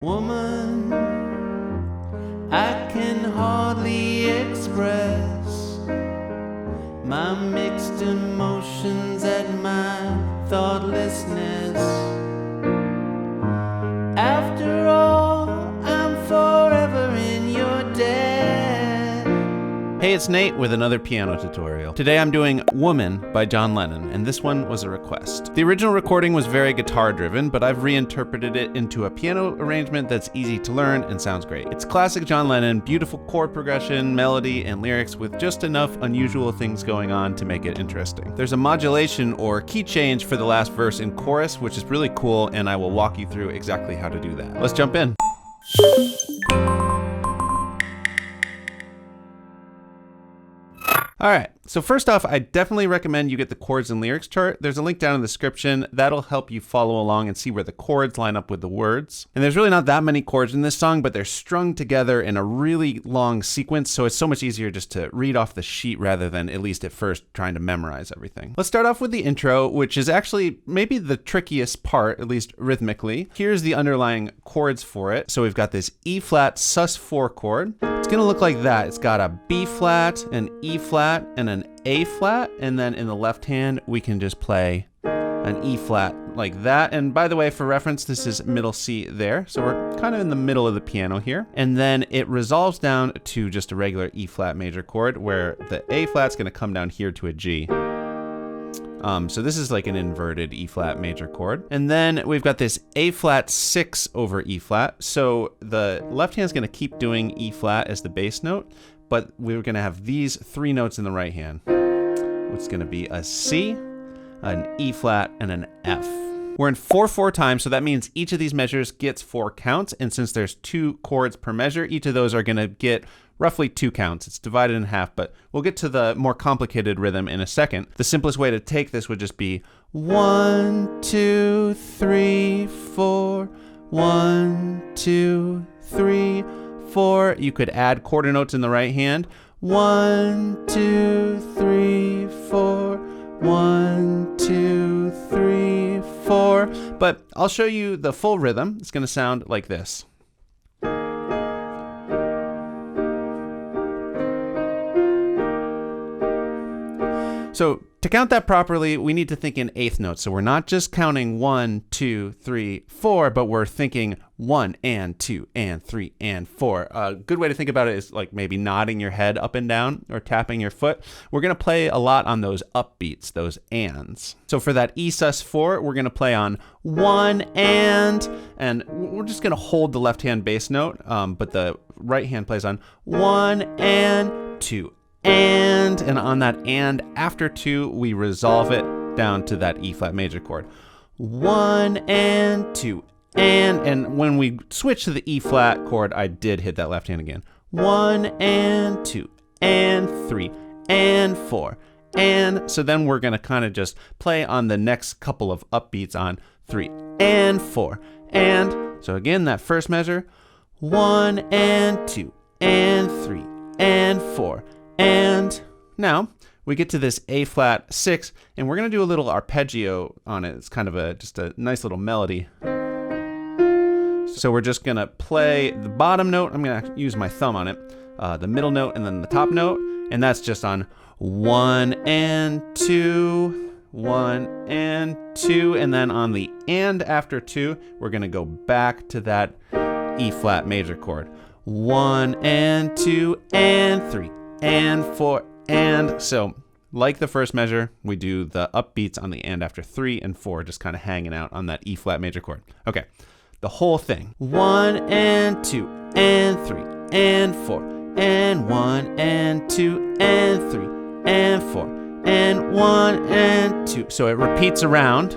Woman, I can hardly express my mixed emotions at my thoughtlessness. After all, I'm forever in your debt. Hey, it's Nate with another piano tutorial. Today I'm doing Woman by John Lennon, and this one was a request. The original recording was very guitar-driven, but I've reinterpreted it into a piano arrangement that's easy to learn and sounds great. It's classic John Lennon, beautiful chord progression, melody, and lyrics with just enough unusual things going on to make it interesting. There's a modulation or key change for the last verse and chorus, which is really cool, and I will walk you through exactly how to do that. Let's jump in. All right, so first off, I definitely recommend you get the chords and lyrics chart. There's a link down in the description. That'll help you follow along and see where the chords line up with the words. And there's really not that many chords in this song, but they're strung together in a really long sequence, so it's so much easier just to read off the sheet rather than, at least at first, trying to memorize everything. Let's start off with the intro, which is actually maybe the trickiest part, at least rhythmically. Here's the underlying chords for it. So we've got this E flat sus4 chord. It's gonna look like that. It's got a B flat, an E flat, and an A flat, and then in the left hand we can just play an E flat like that. And by the way, for reference, this is middle C there, so we're kind of in the middle of the piano here. And then it resolves down to just a regular E flat major chord, where the A flat's gonna come down here to a G. So this is like an inverted E flat major chord. And then we've got this A flat 6 over E flat. So the left hand's gonna keep doing E flat as the bass note, but we're gonna have these three notes in the right hand. It's gonna be a C, an E flat, and an F. We're in 4/4 time, so that means each of these measures gets 4 counts. And since there's 2 chords per measure, each of those are gonna get roughly 2 counts. It's divided in half, but we'll get to the more complicated rhythm in a second. The simplest way to take this would just be 1, 2, 3, 4, 1, 2, 3, 4. You could add quarter notes in the right hand. 1, 2, 3, 4, 1, 2, 3, 4. But I'll show you the full rhythm. It's gonna sound like this. So to count that properly, we need to think in eighth notes. So we're not just counting 1, 2, 3, 4, but we're thinking 1 and 2 and 3 and 4. A good way to think about it is like maybe nodding your head up and down or tapping your foot. We're gonna play a lot on those upbeats, those ands. So for that E sus4, we're gonna play on 1 and we're just gonna hold the left hand bass note, but the right hand plays on 1 and 2. And on that and after 2, we resolve it down to that E flat major chord. 1 and 2 and when we switch to the E flat chord, I did hit that left hand again. 1 and 2 and 3 and 4 and so then we're gonna kind of just play on the next couple of upbeats on 3 and 4 and so again that first measure, 1 and 2 and 3 and 4. And now we get to this A flat 6, and we're gonna do a little arpeggio on it. It's kind of just a nice little melody. So we're just gonna play the bottom note. I'm gonna use my thumb on it, the middle note, and then the top note, and that's just on 1 and 2, 1 and 2, and then on the and after 2, we're gonna go back to that E flat major chord. 1 and 2 and 3. And 4 and so like the first measure, we do the upbeats on the and after 3 and 4, just kind of hanging out on that E flat major chord. Okay, the whole thing. 1 and 2 and 3 and 4 and 1 and 2 and 3 and 4 and 1 and 2. So it repeats around.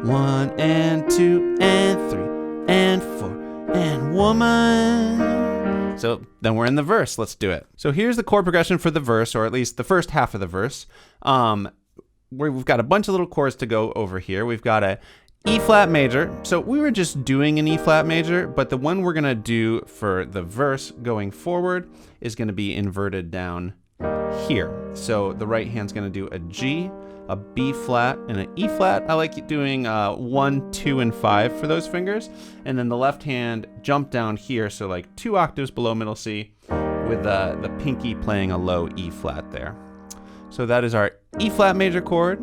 1 and 2 and 3 and 4 and woman. So then we're in the verse. Let's do it. So here's the chord progression for the verse, or at least the first half of the verse. We've got a bunch of little chords to go over here. We've got a E flat major. So we were just doing an E flat major, but the one we're gonna do for the verse going forward is gonna be inverted down here. So the right hand's gonna do a G, a B flat, and an E flat. I like doing 1, 2, and 5 for those fingers. And then the left hand jump down here, so like 2 octaves below middle C, with the pinky playing a low E flat there. So that is our E flat major chord.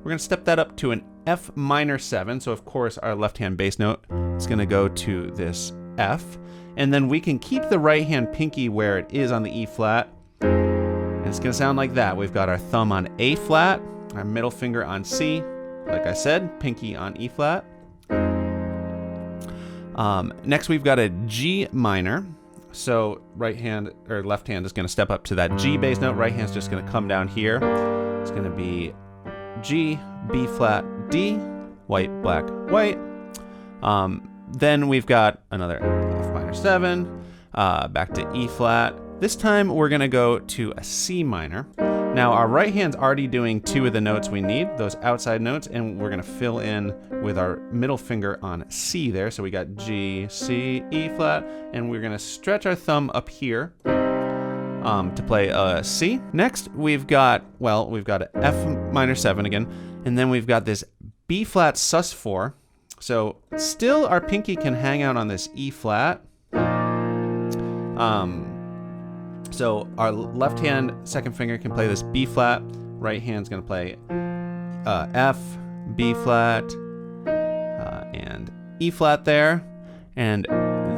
We're gonna step that up to an F minor 7. So of course our left hand bass note is gonna go to this F. And then we can keep the right hand pinky where it is on the E flat. And it's gonna sound like that. We've got our thumb on A flat, our middle finger on C. Like I said, pinky on E flat. Next we've got a G minor. So right hand or left hand is gonna step up to that G bass note. Right hand's just gonna come down here. It's gonna be G, B flat, D, white, black, white. Then we've got another F minor 7, back to E flat. This time we're gonna go to a C minor. Now our right hand's already doing 2 of the notes we need, those outside notes, and we're gonna fill in with our middle finger on C there. So we got G, C, E flat, and we're gonna stretch our thumb up here to play a C. Next we've got an F minor 7 again, and then we've got this B flat sus4. So still our pinky can hang out on this E flat. So our left hand second finger can play this B flat. Right hand's gonna play F, B flat, and E flat there. And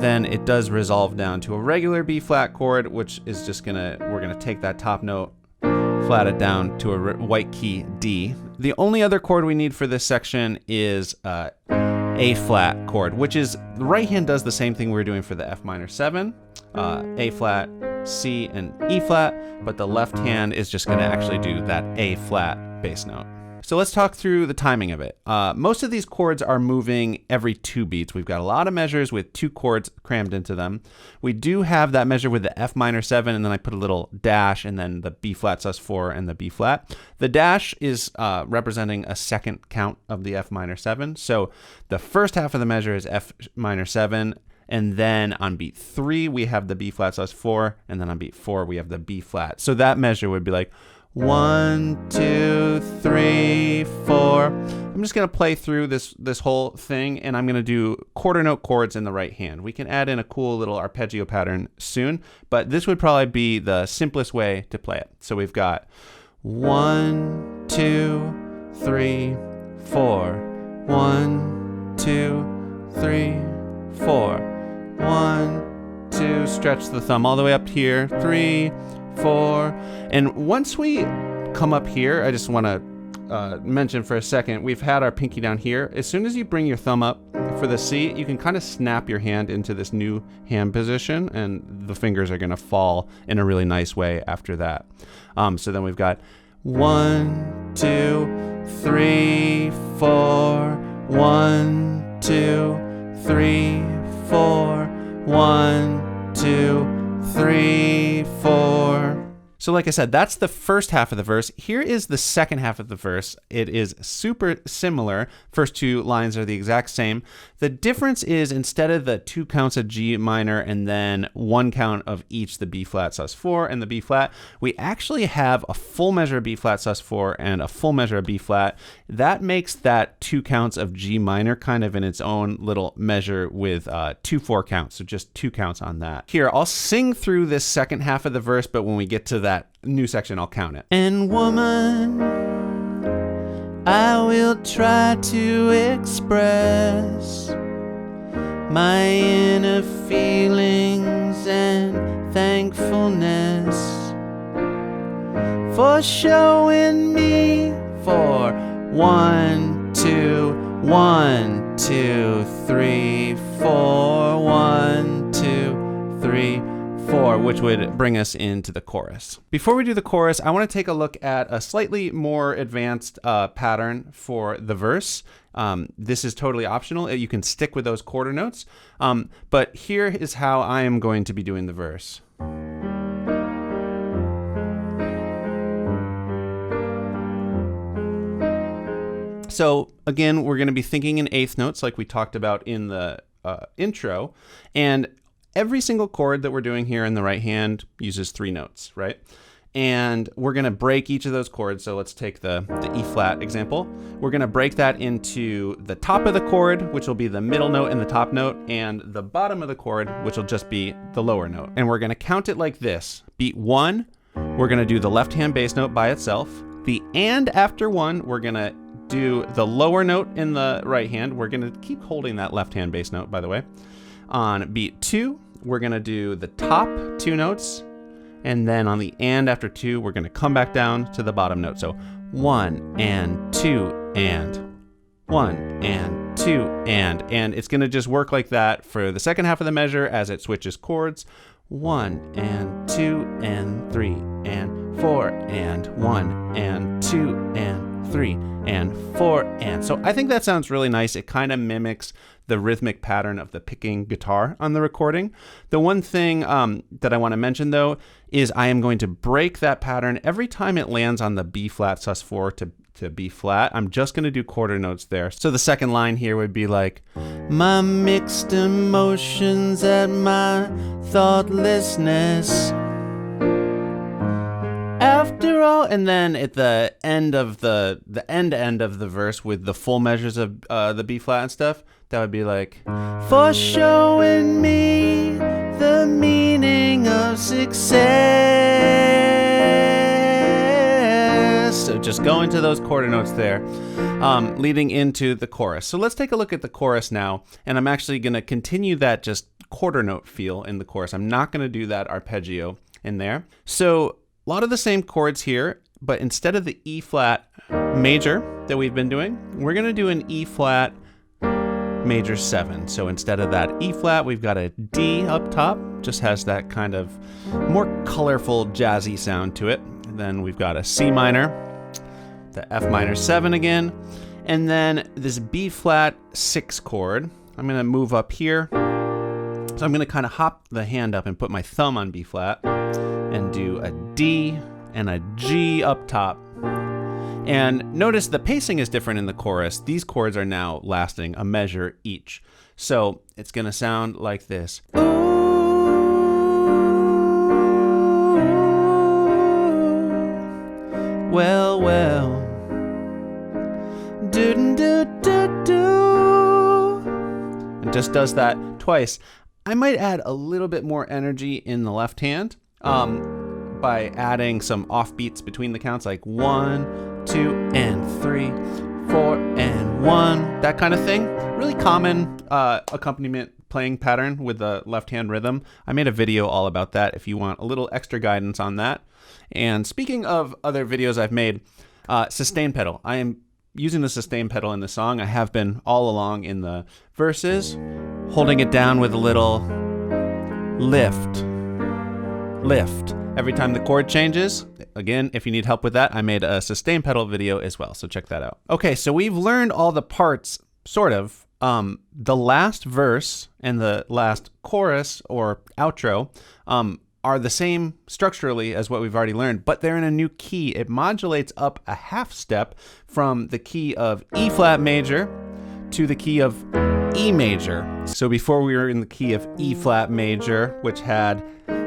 then it does resolve down to a regular B flat chord, which is just we're gonna take that top note, flat it down to a white key D. The only other chord we need for this section is A flat chord, which is the right hand does the same thing we were doing for the F minor 7, A flat, C, and E flat, but the left hand is just gonna actually do that A flat bass note. So let's talk through the timing of it. Most of these chords are moving every 2 beats. We've got a lot of measures with 2 chords crammed into them. We do have that measure with the F minor 7, and then I put a little dash, and then the B flat sus4 and the B flat. The dash is representing a second count of the F minor 7. So the first half of the measure is F minor 7, and then on beat 3 we have the B flat sus4, and then on beat 4 we have the B flat. So that measure would be like 1, 2, 3, 4. I'm just gonna play through this whole thing, and I'm gonna do quarter note chords in the right hand. We can add in a cool little arpeggio pattern soon, but this would probably be the simplest way to play it. So we've got 1, 2, 3, 4. 1, 2, 3, 4. 1, 2. Stretch the thumb all the way up here. 3, 4. And once we come up here, I just want to mention for a second, we've had our pinky down here. As soon as you bring your thumb up for the C, you can kind of snap your hand into this new hand position, and the fingers are going to fall in a really nice way after that. So then we've got 1, 2, 3, 4. 1, 2, 3, 4. 1, 2, 3, 4. So like I said, that's the first half of the verse. Here is the second half of the verse. It is super similar. First 2 lines are the exact same. The difference is instead of the 2 counts of G minor and then 1 count of each the B flat sus4 and the B flat, we actually have a full measure of B flat sus4 and a full measure of B flat. That makes that 2 counts of G minor kind of in its own little measure with 2 4 counts. So just 2 counts on that. Here, I'll sing through this second half of the verse, but when we get to that new section, I'll count it. And woman, I will try to express my inner feelings and thankfulness for showing me for 1, 2, 1, 2, 3, 4, 1, 2, 3, 4, which would bring us into the chorus. Before we do the chorus, I want to take a look at a slightly more advanced pattern for the verse. This is totally optional. You can stick with those quarter notes. But here is how I am going to be doing the verse. So again, we're going to be thinking in eighth notes like we talked about in the intro. And every single chord that we're doing here in the right hand uses 3 notes, right? and we're going to break each of those chords. So let's take the E flat example. We're going to break that into the top of the chord, which will be the middle note and the top note, and the bottom of the chord, which will just be the lower note. And we're going to count it like this. Beat 1, we're going to do the left hand bass note by itself. The and after 1, we're going to do the lower note in the right hand. We're going to keep holding that left hand bass note, by the way. On beat 2, we're going to do the top 2 notes. And then on the and after 2, we're going to come back down to the bottom note. So 1 and 2 and 1 and 2 and it's going to just work like that for the second half of the measure as it switches chords. 1 and 2 and 3 and 4 and 1 and 2 and 3 and 4 and. So I think that sounds really nice. It kind of mimics the rhythmic pattern of the picking guitar on the recording. The one thing that I want to mention though is I am going to break that pattern every time it lands on the B flat sus4 to B flat. I'm just going to do quarter notes there. So the second line here would be like, my mixed emotions at my thoughtlessness. After all, and then at the end of the end of the verse with the full measures of the B flat and stuff, that would be like, for showing me the meaning of success. So just go into those quarter notes there, leading into the chorus. So let's take a look at the chorus now, and I'm actually going to continue that just quarter note feel in the chorus. I'm not going to do that arpeggio in there. So a lot of the same chords here, but instead of the E flat major that we've been doing, we're going to do an E flat major 7. So instead of that E flat, we've got a D up top, just has that kind of more colorful jazzy sound to it. And then we've got a C minor, the F minor 7 again, and then this B flat 6 chord. I'm going to move up here. So I'm going to kind of hop the hand up and put my thumb on B flat and do a D and a G up top. And notice the pacing is different in the chorus. These chords are now lasting a measure each. So it's going to sound like this. Ooh, well, well. Do do do do. It just does that twice. I might add a little bit more energy in the left hand by adding some offbeats between the counts, like 1, 2, and 3, 4, and 1, that kind of thing. Really common accompaniment playing pattern with the left hand rhythm. I made a video all about that if you want a little extra guidance on that. And speaking of other videos I've made, sustain pedal. I am using the sustain pedal in the song. I have been all along in the verses, holding it down with a little lift. Every time the chord changes. Again, if you need help with that, I made a sustain pedal video as well, so check that out. Okay, so we've learned all the parts, sort of. The last verse and the last chorus or outro are the same structurally as what we've already learned, but they're in a new key. It modulates up a half step from the key of E flat major to the key of E major. So before we were in the key of E flat major, which had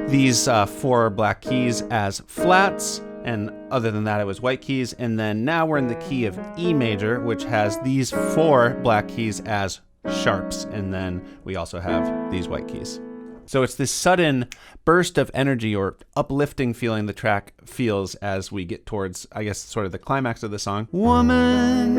these 4 black keys as flats, and other than that it was white keys, and then now we're in the key of E major, which has these 4 black keys as sharps, and then we also have these white keys. So it's this sudden burst of energy or uplifting feeling the track feels as we get towards, I guess, sort of the climax of the song. Woman,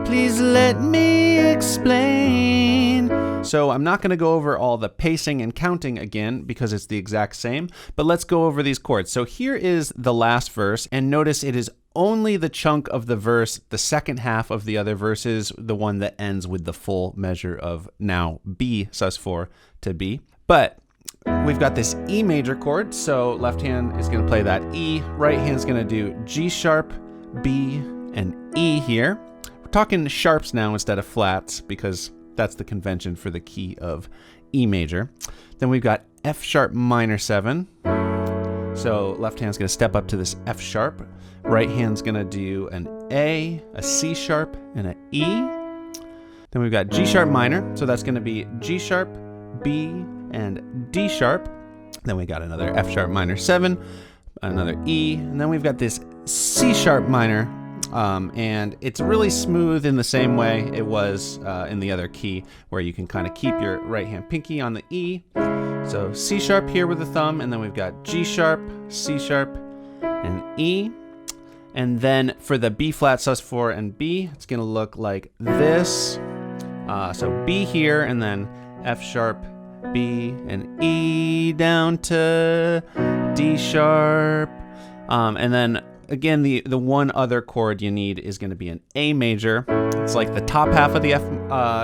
please let me explain. So I'm not going to go over all the pacing and counting again because it's the exact same, but let's go over these chords. So here is the last verse, and notice it is only the chunk of the verse, the second half of the other verses, the one that ends with the full measure of now B sus4 to B. But we've got this E major chord, so left hand is going to play that E, right hand is going to do G sharp, B, and E here. We're talking sharps now instead of flats because that's the convention for the key of E major. Then we've got F sharp minor 7. So left hand's going to step up to this F sharp. Right hand's going to do an A, a C sharp, and an E. Then we've got G sharp minor. So that's going to be G sharp, B, and D sharp. Then we got another F sharp minor 7, another E, and then we've got this C sharp minor. And it's really smooth in the same way it was in the other key, where you can kind of keep your right hand pinky on the E. So C sharp here with the thumb, and then we've got G sharp, C sharp, and E. And then for the B flat, sus4, and B, it's going to look like this. So B here, and then F sharp, B, and E down to D sharp. And then again, the one other chord you need is going to be an A major. It's like the top half of the F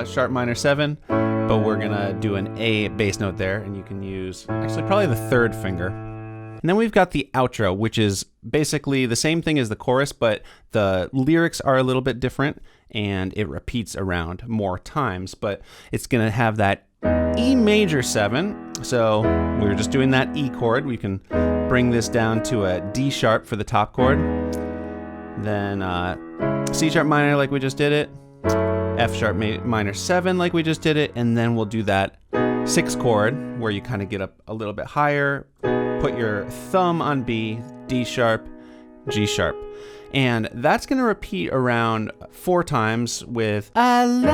sharp minor 7, but we're going to do an A bass note there, and you can use actually probably the third finger. And then we've got the outro, which is basically the same thing as the chorus, but the lyrics are a little bit different, and it repeats around more times, but it's going to have that E major 7. So we were just doing that E chord. We can bring this down to a D sharp for the top chord, then C sharp minor like we just did it, F sharp minor 7 like we just did it, and then we'll do that 6 chord where you kind of get up a little bit higher, put your thumb on B, D sharp, G sharp. And that's going to repeat around 4 times with I love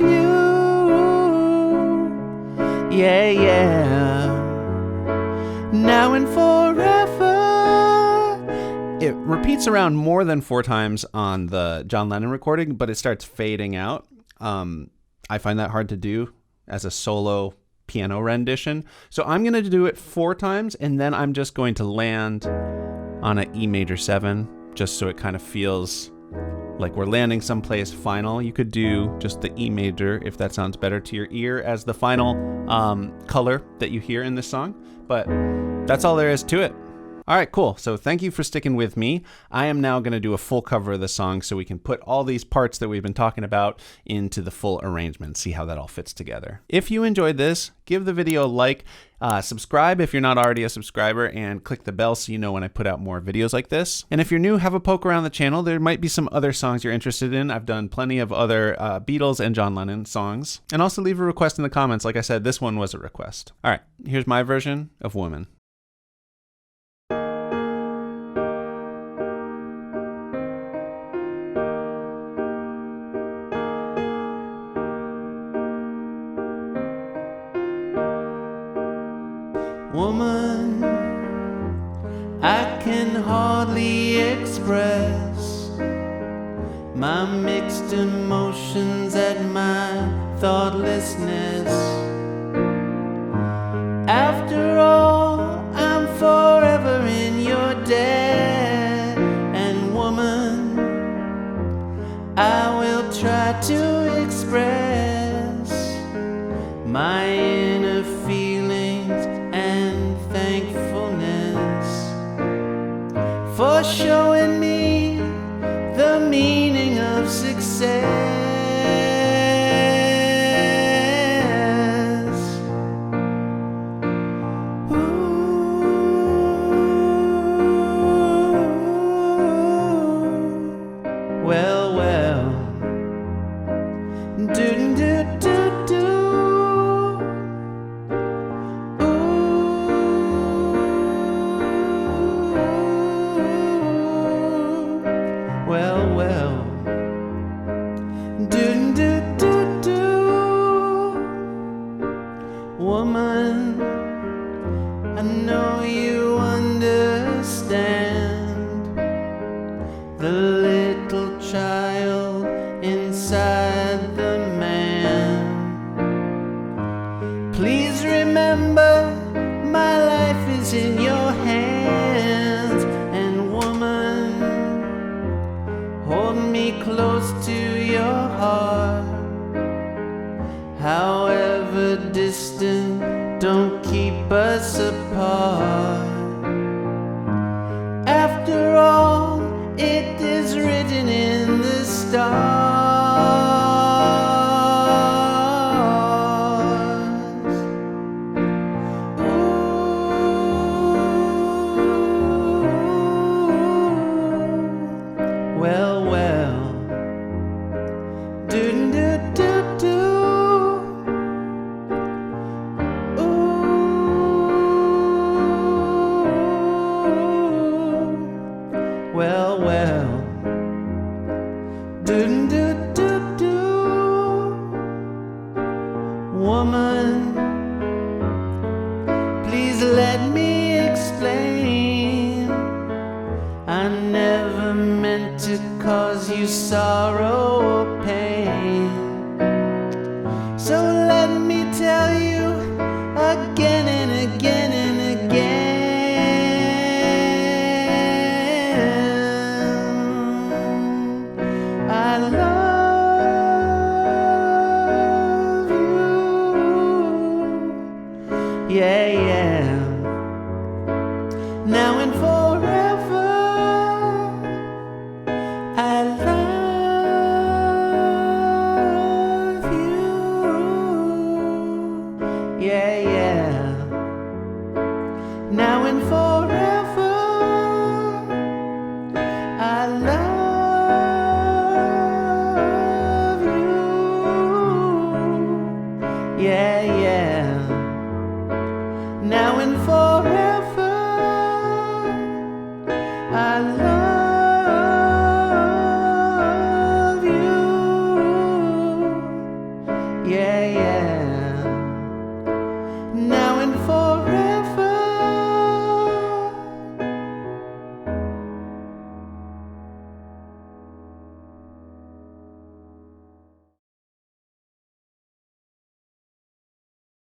you. Yeah, yeah. Now and forever. It repeats around more than 4 times on the John Lennon recording, but it starts fading out. I find that hard to do as a solo piano rendition. So I'm going to do it 4 times, and then I'm just going to land on an E major 7, just so it kind of feels like we're landing someplace final. You could do just the E major if that sounds better to your ear as the final color that you hear in this song. But that's all there is to it. All right, cool. So thank you for sticking with me. I am now going to do a full cover of the song so we can put all these parts that we've been talking about into the full arrangement, see how that all fits together. If you enjoyed this, give the video a like, subscribe if you're not already a subscriber, and click the bell so you know when I put out more videos like this. And if you're new, have a poke around the channel. There might be some other songs you're interested in. I've done plenty of other Beatles and John Lennon songs. And also leave a request in the comments. Like I said, this one was a request. All right, here's my version of Woman. Woman, I can hardly express my mixed emotions at my thoughtlessness. After all, I'm forever in your debt. And woman, I will try to express my inner feelings and thankfulness for showing me the meaning of success. Well, well, do do do do. Well, well, do do do do. Woman, I know you understand the little child inside the man. Please remember, my life is in your hands. And woman, hold me close to your heart. However distant, don't keep us apart. After all, it is written in the stars. Ooh, well, well, do do do do. you sorrow or pain. So let me tell you again and again and again, I love you. Yeah, yeah. Now and forever, I love you. Yeah, yeah. Now and forever, I love you. Yeah, yeah. Now and forever, I love you. Yeah, yeah.